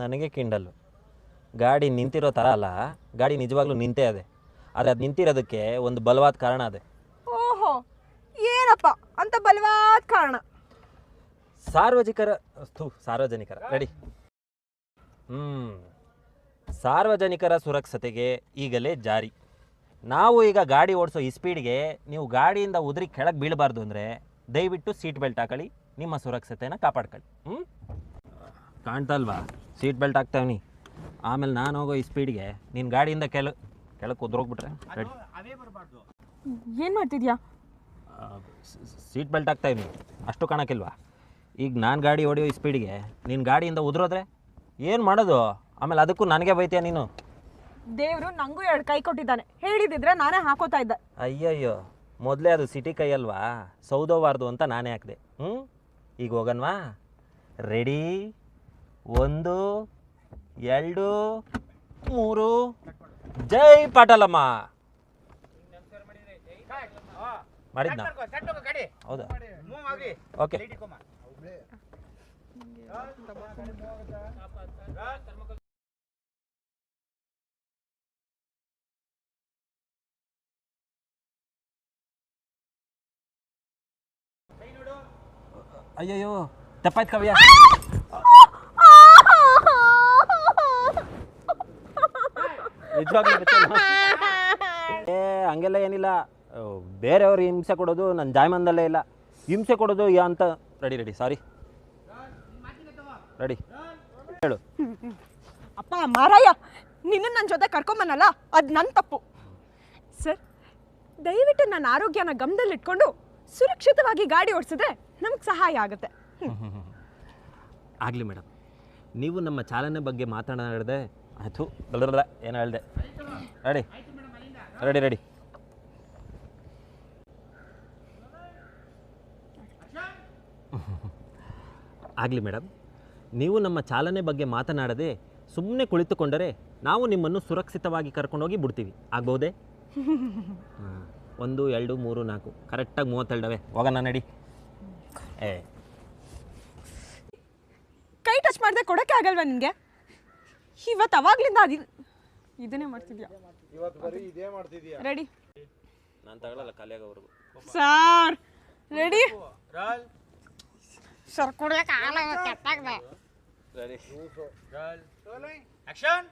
ನನಗೆ ಕಿಂಡಲ್ಲು. ಗಾಡಿ ನಿಂತಿರೋ ಥರ ಅಲ್ಲ, ಗಾಡಿ ನಿಜವಾಗ್ಲೂ ನಿಂತೇ ಅದೇ. ಆದರೆ ಅದು ನಿಂತಿರೋದಕ್ಕೆ ಒಂದು ಬಲವಾದ ಕಾರಣ ಅದೇ. ಓಹೋ, ಏನಪ್ಪ ಅಂತ ಬಲವಾದ ಕಾರಣ? ಸಾರ್ವಜನಿಕರ ರೆಡಿ. ಸಾರ್ವಜನಿಕರ ಸುರಕ್ಷತೆಗೆ ಈಗಲೇ ಜಾರಿ. ನಾವು ಈಗ ಗಾಡಿ ಓಡಿಸೋ ಈ ಸ್ಪೀಡ್ಗೆ ನೀವು ಗಾಡಿಯಿಂದ ಉದುರಿ ಕೆಳಗೆ ಬೀಳಬಾರ್ದು ಅಂದರೆ ದಯವಿಟ್ಟು ಸೀಟ್ ಬೆಲ್ಟ್ ಹಾಕೊಳ್ಳಿ, ನಿಮ್ಮ ಸುರಕ್ಷತೆನ ಕಾಪಾಡ್ಕೊಳ್ಳಿ. ಕಾಣ್ತಲ್ವಾ ಸೀಟ್ ಬೆಲ್ಟ್ ಹಾಕ್ತಾವನಿ. ಆಮೇಲೆ ನಾನು ಹೋಗೋ ಈ ಸ್ಪೀಡ್ಗೆ ನೀನು ಗಾಡಿಯಿಂದ ಕೆಳಕ್ಕೆ ಉದ್ರೋಗ್ಬಿಟ್ರೆ ರೆಡಿ. ಏನು ಮಾಡ್ತಿದ್ಯಾ? ಸೀಟ್ ಬೆಲ್ಟ್ ಹಾಕ್ತಾಯಿವ್ನಿ, ಅಷ್ಟು ಕಾಣಕ್ಕಿಲ್ವಾ? ಈಗ ನಾನು ಗಾಡಿ ಹೊಡೆಯೋ ಈ ಸ್ಪೀಡ್ಗೆ ನೀನು ಗಾಡಿಯಿಂದ ಉದುರೋದ್ರೆ ಏನು ಮಾಡೋದು? ಆಮೇಲೆ ಅದಕ್ಕೂ ನನಗೆ ಬೈತೀಯ ನೀನು. ದೇವರು ನನಗೂ 2 ಕೈ ಕೊಟ್ಟಿದ್ದಾನೆ, ಹೇಳಿದಿದ್ರೆ ನಾನೇ ಹಾಕೋತಾ ಇದ್ದೆ. ಅಯ್ಯಯ್ಯೋ, ಮೊದಲೇ ಅದು ಸಿಟಿ ಕೈ ಅಲ್ವಾ, ಸೌದೋಬಾರ್ದು ಅಂತ ನಾನೇ ಹಾಕಿದೆ. ಈಗ ಹೋಗನ್ವಾ? ರೆಡಿ, 1 2 3 ಜೈ ಪಾಟಲಮ್ಮ. ಮಾಡಿದ್ನಾ? ಹೌದಾ? ಓಕೆ. ಅಯ್ಯಯ್ಯೋ, ತಪ್ಪಾಯ್ತು ಕವ್ಯ. ನಿಜವಾಗ್ಲೂ ಹಂಗೆಲ್ಲ ಏನಿಲ್ಲ. ಬೇರೆಯವ್ರು ಹಿಂಸೆ ಕೊಡೋದು ನನ್ನ ಜಾಯಮಾನದಲ್ಲೇ ಇಲ್ಲ. ಹಿಂಸೆ ಕೊಡೋದು ಅಂತ ರೆಡಿ ಸಾರಿ ರೆಡಿ ಹೇಳು. ಅಪ್ಪ ಮಾರಾಯ, ನಿನ್ನ ನನ್ನ ಜೊತೆ ಕರ್ಕೊಂಬನ್ನಲ್ಲ, ಅದು ನನ್ನ ತಪ್ಪು. ಸರ್, ದಯವಿಟ್ಟು ನನ್ನ ಆರೋಗ್ಯನ ಗಮನದಲ್ಲಿಟ್ಕೊಂಡು ಸುರಕ್ಷಿತವಾಗಿ ಗಾಡಿ ಓಡಿಸಿದ್ರೆ ನಮ್ಗೆ ಸಹಾಯ ಆಗುತ್ತೆ. ಆಗಲಿ ಮೇಡಮ್, ನೀವು ನಮ್ಮ ಚಾಲನೆ ಬಗ್ಗೆ ಮಾತನಾಡಿದೆ. ಆಯಿತು, ಏನು ಹೇಳಿದೆ? ರೆಡಿ ರೆಡಿ ರೆಡಿ ಆಗಲಿ ಮೇಡಮ್, ನೀವು ನಮ್ಮ ಚಾಲನೆ ಬಗ್ಗೆ ಮಾತನಾಡದೆ ಸುಮ್ಮನೆ ಕುಳಿತುಕೊಂಡರೆ ನಾವು ನಿಮ್ಮನ್ನು ಸುರಕ್ಷಿತವಾಗಿ ಕರ್ಕೊಂಡೋಗಿ ಬಿಡ್ತೀವಿ. ಆಗ್ಬಹುದೇ? 1 2 3 4 ಕರೆಕ್ಟಾಗಿ 32 ಹೋಗೋಣ ನಡಿ. ಕೈ ಟಚ್ ಮಾಡದೆ ಕೊಡೋಕ್ಕೆ ಆಗಲ್ವಾ ನಿನಗೆ? ಇವತ್ತು ಅವಾಗ್ಲಿಂದ ಇದನ್ನೇ ಮಾಡ್ತಿದ್ಯಾ? ರೆಡಿ? ನಾನು ತಗೊಳ್ಳಲ್ಲ ಖಾಲಿಯಾಗೋವರೆಗೂ. Sir ready? ಸರ್ ಕೊಡೋಕೆ ಆಗಲ್ಲ, ಕೆಟ್ಟಾಗಿದೆ. Ready, action.